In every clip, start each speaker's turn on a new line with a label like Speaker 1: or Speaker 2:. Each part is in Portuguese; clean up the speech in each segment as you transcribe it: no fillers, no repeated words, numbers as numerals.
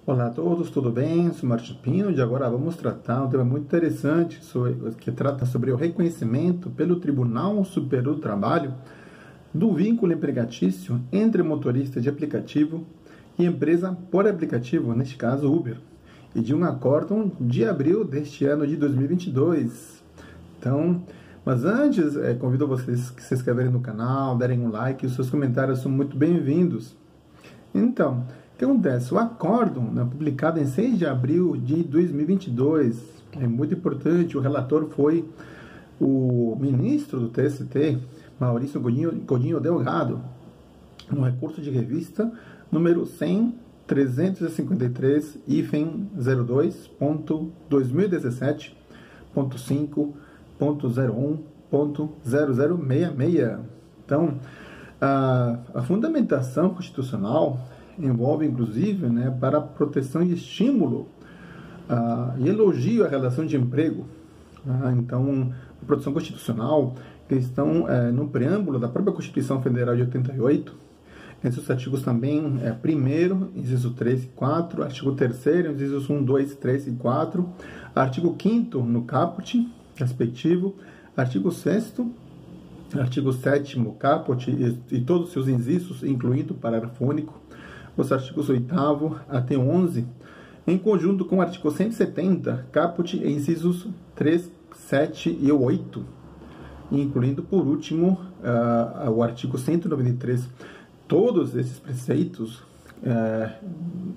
Speaker 1: Olá a todos, tudo bem? Sou Martin Pino e agora vamos tratar um tema muito interessante que trata sobre o reconhecimento pelo Tribunal Superior do Trabalho do vínculo empregatício entre motorista de aplicativo e empresa por aplicativo, neste caso Uber, e de um acórdão de abril deste ano de 2022. Então, mas antes, convido vocês que se inscreverem no canal, derem um like, os seus comentários são muito bem-vindos. Então, o que acontece? O acórdão, publicado em 6 de abril de 2022, é muito importante. O relator foi o ministro do TST, Maurício Godinho Delgado, no recurso de revista número 100.353-02.2017.5.01.0066. Então, a fundamentação constitucional envolve, inclusive, para a proteção e estímulo e elogio à relação de emprego. Então, a proteção constitucional, que estão no preâmbulo da própria Constituição Federal de 88, esses artigos também, 1º, inciso 3 e 4, artigo 3º, incisos 1, 2, 3 e 4, artigo 5º no caput, respectivo, artigo 6º, artigo 7º caput e todos os seus incisos, incluindo o parágrafo único, os artigos 8º até 11, em conjunto com o artigo 170, caput e incisos 3, 7 e 8, incluindo, por último, o artigo 193. Todos esses preceitos,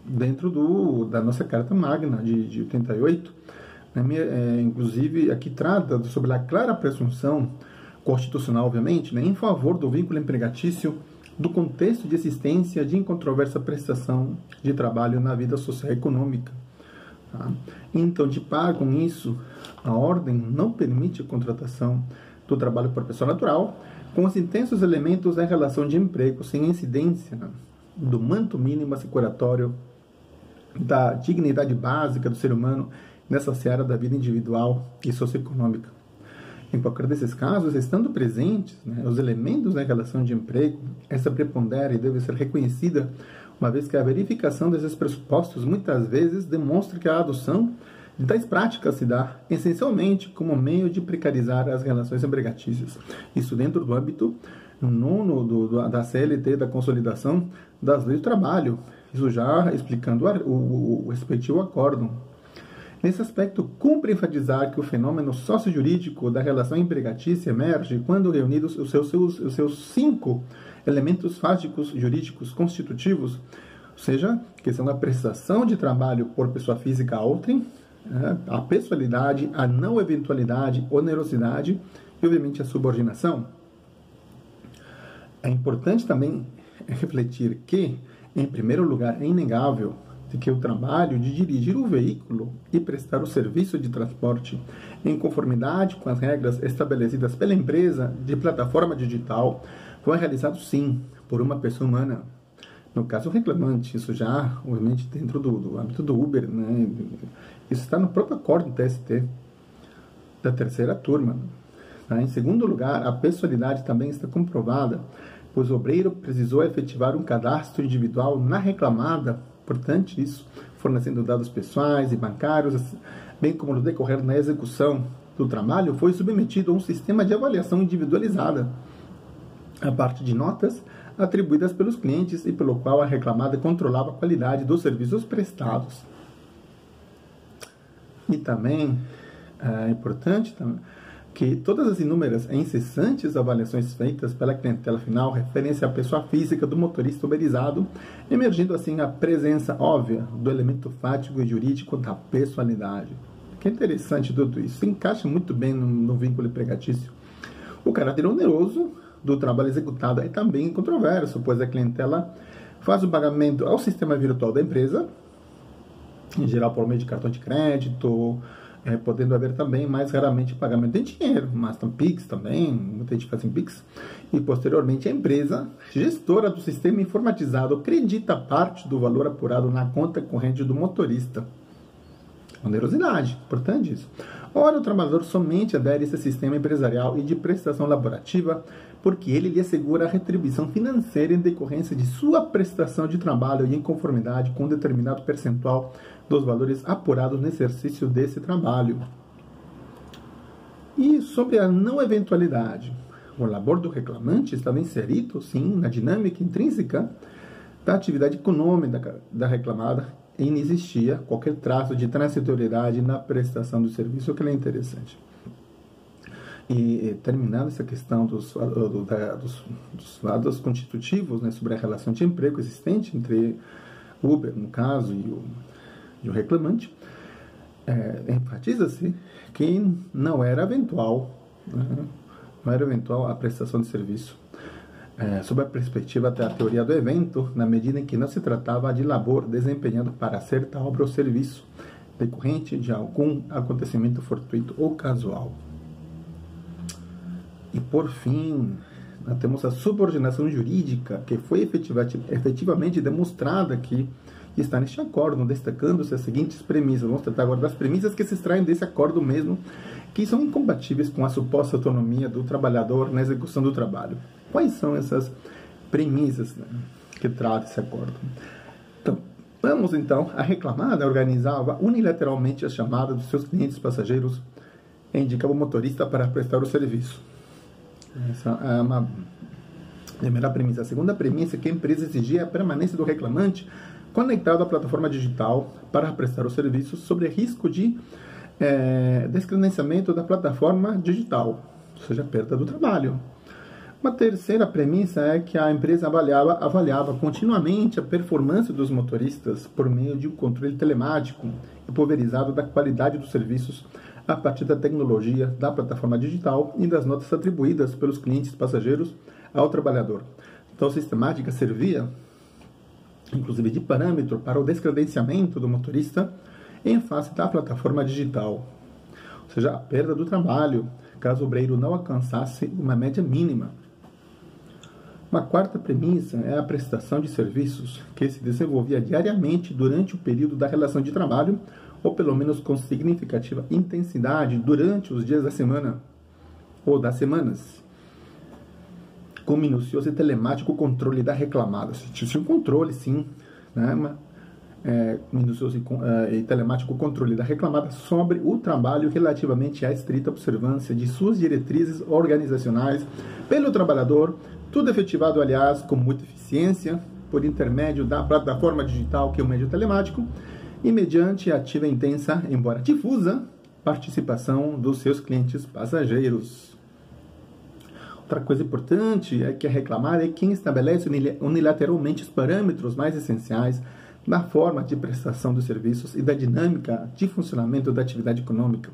Speaker 1: dentro da nossa Carta Magna de 88, inclusive aqui trata sobre a clara presunção constitucional, obviamente, em favor do vínculo empregatício do contexto de existência de incontroversa prestação de trabalho na vida social e econômica. Então, de par com isso, a ordem não permite a contratação do trabalho por pessoa natural com os intensos elementos da relação de emprego sem incidência do manto mínimo assecuratório da dignidade básica do ser humano nessa seara da vida individual e socioeconômica. Em qualquer desses casos, estando presentes os elementos da relação de emprego, essa prepondera e deve ser reconhecida, uma vez que a verificação desses pressupostos muitas vezes demonstra que a adoção de tais práticas se dá essencialmente como meio de precarizar as relações empregatícias. Isso dentro do âmbito da CLT, da consolidação das leis do trabalho, isso já explicando o respectivo acórdão. Nesse aspecto, cumpre enfatizar que o fenômeno sócio-jurídico da relação empregatícia emerge quando reunidos os seus 5 elementos fáticos jurídicos constitutivos, ou seja, que são a prestação de trabalho por pessoa física a outrem, a pessoalidade, a não eventualidade, onerosidade e, obviamente, a subordinação. É importante também refletir que, em primeiro lugar, é inegável de que o trabalho de dirigir o veículo e prestar o serviço de transporte em conformidade com as regras estabelecidas pela empresa de plataforma digital foi realizado, sim, por uma pessoa humana. No caso reclamante, isso já, obviamente, dentro do âmbito do Uber, isso está no próprio acordo do TST, da terceira turma. Em segundo lugar, a pessoalidade também está comprovada, pois o obreiro precisou efetivar um cadastro individual na reclamada. Importante isso, fornecendo dados pessoais e bancários, bem como no decorrer da execução do trabalho, foi submetido a um sistema de avaliação individualizada, a parte de notas atribuídas pelos clientes e pelo qual a reclamada controlava a qualidade dos serviços prestados. E também é importante que todas as inúmeras e incessantes avaliações feitas pela clientela final referem-se à pessoa física do motorista uberizado, emergindo assim a presença óbvia do elemento fático e jurídico da pessoalidade. Que interessante tudo isso, se encaixa muito bem no vínculo empregatício. O caráter oneroso do trabalho executado é também controverso, pois a clientela faz o pagamento ao sistema virtual da empresa, em geral por meio de cartão de crédito, podendo haver também, mais raramente, pagamento em dinheiro, mas tem Pix também, muita gente faz em Pix, e posteriormente a empresa, gestora do sistema informatizado, acredita parte do valor apurado na conta corrente do motorista. Onerosidade, importante isso. Ora, o trabalhador somente adere a esse sistema empresarial e de prestação laborativa porque ele lhe assegura a retribuição financeira em decorrência de sua prestação de trabalho e em conformidade com um determinado percentual dos valores apurados no exercício desse trabalho. E sobre a não eventualidade, o labor do reclamante estava inserido, sim, na dinâmica intrínseca da atividade econômica da reclamada e não existia qualquer traço de transitoriedade na prestação do serviço, o que é interessante. E terminando essa questão dos lados constitutivos, né, sobre a relação de emprego existente entre Uber, no caso, e o reclamante, enfatiza-se que não era eventual, né, não era eventual a prestação de serviço, sob a perspectiva da teoria do evento, na medida em que não se tratava de labor desempenhado para certa obra ou serviço, decorrente de algum acontecimento fortuito ou casual. E, por fim, nós temos a subordinação jurídica, que foi efetivamente demonstrada aqui, e está neste acordo, destacando-se as seguintes premissas. Vamos tratar agora das premissas que se extraem desse acordo mesmo, que são incompatíveis com a suposta autonomia do trabalhador na execução do trabalho. Quais são essas premissas, né, que trata esse acordo? Então, vamos então, a reclamada organizava unilateralmente a chamada dos seus clientes passageiros e indicava o motorista para prestar o serviço. Essa é uma primeira premissa. A segunda premissa é que a empresa exigia a permanência do reclamante conectado à plataforma digital para prestar os serviços sob risco de descredenciamento da plataforma digital, ou seja, perda do trabalho. Uma terceira premissa é que a empresa avaliava continuamente a performance dos motoristas por meio de um controle telemático e pulverizado da qualidade dos serviços a partir da tecnologia da plataforma digital e das notas atribuídas pelos clientes passageiros ao trabalhador. Então, a sistemática servia, inclusive, de parâmetro para o descredenciamento do motorista em face da plataforma digital, ou seja, a perda do trabalho, caso o obreiro não alcançasse uma média mínima. Uma quarta premissa é a prestação de serviços que se desenvolvia diariamente durante o período da relação de trabalho, ou pelo menos com significativa intensidade durante os dias da semana ou das semanas, com minucioso e telemático controle da reclamada. Tinha um controle, sim, né, minucioso e telemático controle da reclamada sobre o trabalho relativamente à estrita observância de suas diretrizes organizacionais pelo trabalhador, tudo efetivado, aliás, com muita eficiência, por intermédio da plataforma digital, que é o meio telemático, e mediante a ativa e intensa, embora difusa, participação dos seus clientes passageiros. Outra coisa importante é que a reclamada é quem estabelece unilateralmente os parâmetros mais essenciais da forma de prestação dos serviços e da dinâmica de funcionamento da atividade econômica,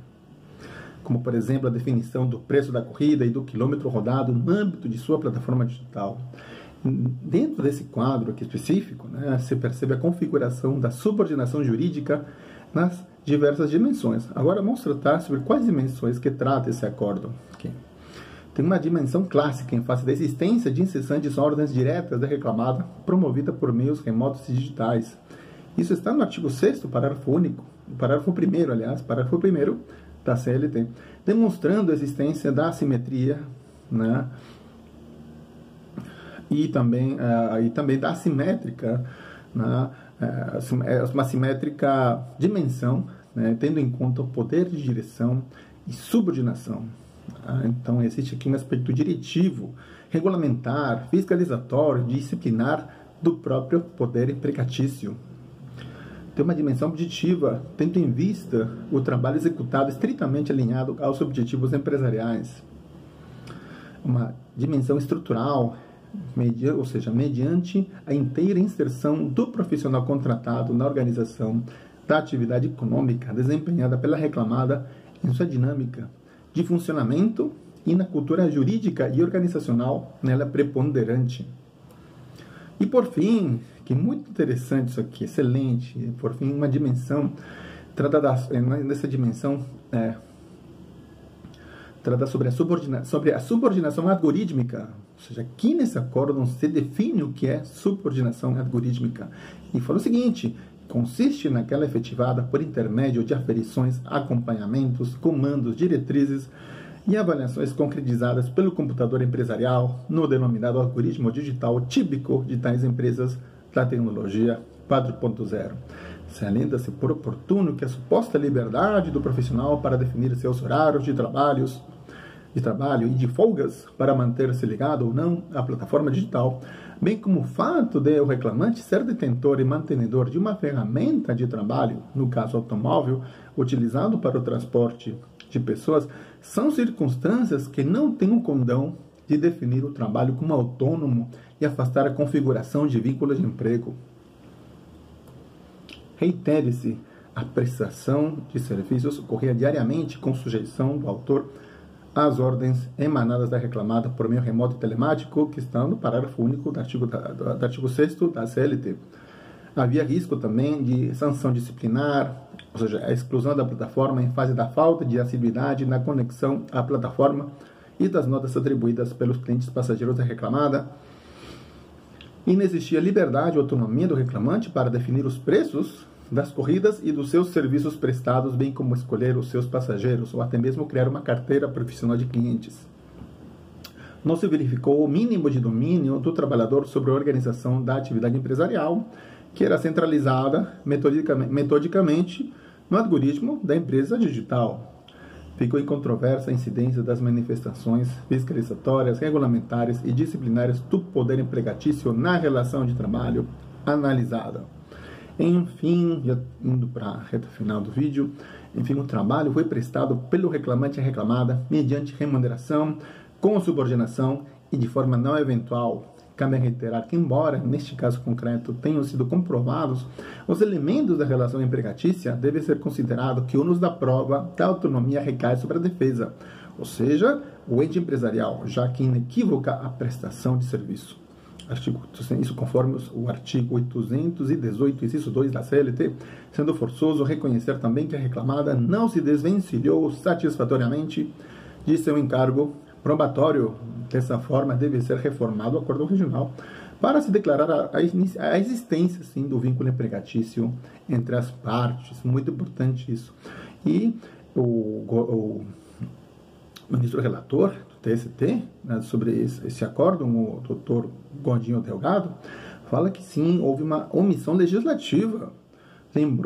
Speaker 1: como, por exemplo, a definição do preço da corrida e do quilômetro rodado no âmbito de sua plataforma digital. Dentro desse quadro aqui específico, né, se percebe a configuração da subordinação jurídica nas diversas dimensões. Agora vamos tratar sobre quais dimensões que trata esse acordo aqui. Tem uma dimensão clássica em face da existência de incessantes ordens diretas da reclamada promovida por meios remotos e digitais. Isso está no artigo 6º, parágrafo único, parágrafo 1º, aliás, parágrafo 1º da CLT, demonstrando a existência da assimetria, né, e também da assimétrica, né, uma assimétrica dimensão, né, tendo em conta o poder de direção e subordinação. Então, existe aqui um aspecto diretivo, regulamentar, fiscalizatório, disciplinar do próprio poder empregatício. Tem uma dimensão objetiva, tendo em vista o trabalho executado estritamente alinhado aos objetivos empresariais. Uma dimensão estrutural, ou seja, mediante a inteira inserção do profissional contratado na organização da atividade econômica desempenhada pela reclamada em sua dinâmica de funcionamento e na cultura jurídica e organizacional nela preponderante. E por fim, que é muito interessante isso aqui, excelente, por fim, uma dimensão, nessa dimensão, trata sobre a subordinação algorítmica, ou seja, aqui nesse acordo se define o que é subordinação algorítmica. E fala o seguinte, consiste naquela efetivada por intermédio de aferições, acompanhamentos, comandos, diretrizes e avaliações concretizadas pelo computador empresarial no denominado algoritmo digital típico de tais empresas da tecnologia 4.0. Salienta-se por oportuno que a suposta liberdade do profissional para definir seus horários de trabalho e de folgas para manter-se ligado ou não à plataforma digital, bem como o fato de o reclamante ser detentor e mantenedor de uma ferramenta de trabalho, no caso automóvel, utilizado para o transporte de pessoas, são circunstâncias que não têm o condão de definir o trabalho como autônomo e afastar a configuração de vínculos de emprego. Reitere-se, a prestação de serviços ocorria diariamente com sujeição do autor às ordens emanadas da reclamada por meio remoto e telemático, que está no parágrafo único do artigo 6º da CLT. Havia risco também de sanção disciplinar, ou seja, a exclusão da plataforma em fase da falta de assiduidade na conexão à plataforma e das notas atribuídas pelos clientes passageiros da reclamada. Inexistia liberdade ou autonomia do reclamante para definir os preços das corridas e dos seus serviços prestados, bem como escolher os seus passageiros ou até mesmo criar uma carteira profissional de clientes. Não se verificou o mínimo de domínio do trabalhador sobre a organização da atividade empresarial, que era centralizada metodicamente no algoritmo da empresa digital. Ficou em controvérsia a incidência das manifestações fiscalizatórias, regulamentares e disciplinares do poder empregatício na relação de trabalho analisada. Enfim, já indo para a reta final do vídeo, o trabalho foi prestado pelo reclamante e reclamada mediante remuneração, com subordinação e de forma não eventual. Cabe reiterar que, embora, neste caso concreto, tenham sido comprovados os elementos da relação empregatícia, deve ser considerado que o ônus da prova da autonomia recai sobre a defesa, ou seja, o ente empresarial, já que inequívoca a prestação de serviço. Isso conforme o artigo 818, inciso 2 da CLT, sendo forçoso reconhecer também que a reclamada não se desvencilhou satisfatoriamente de seu encargo probatório. Dessa forma, deve ser reformado o acordo regional para se declarar a existência, sim, do vínculo empregatício entre as partes. Muito importante isso. E o ministro relator do TST, né, sobre esse acordo, o doutor Godinho Delgado, fala que sim, houve uma omissão legislativa.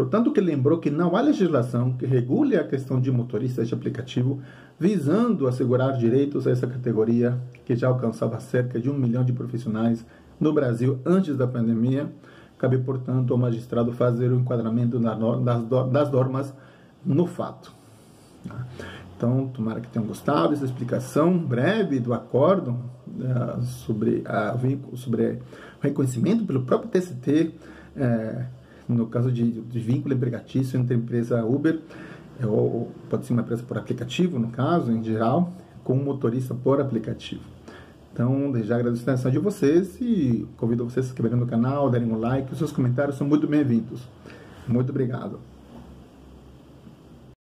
Speaker 1: Tanto que lembrou que não há legislação que regule a questão de motoristas de aplicativo, visando assegurar direitos a essa categoria, que já alcançava cerca de 1 milhão de profissionais no Brasil antes da pandemia. Cabe, portanto, ao magistrado fazer o enquadramento das normas no fato. Então, tomara que tenham gostado dessa explicação breve do acordo sobre o reconhecimento pelo próprio TST, no caso de vínculo empregatício entre a empresa Uber, ou pode ser uma empresa por aplicativo, no caso, em geral, com um motorista por aplicativo. Então, desde já agradeço a atenção de vocês e convido vocês a se inscreverem no canal, darem um like, os seus comentários são muito bem-vindos. Muito obrigado.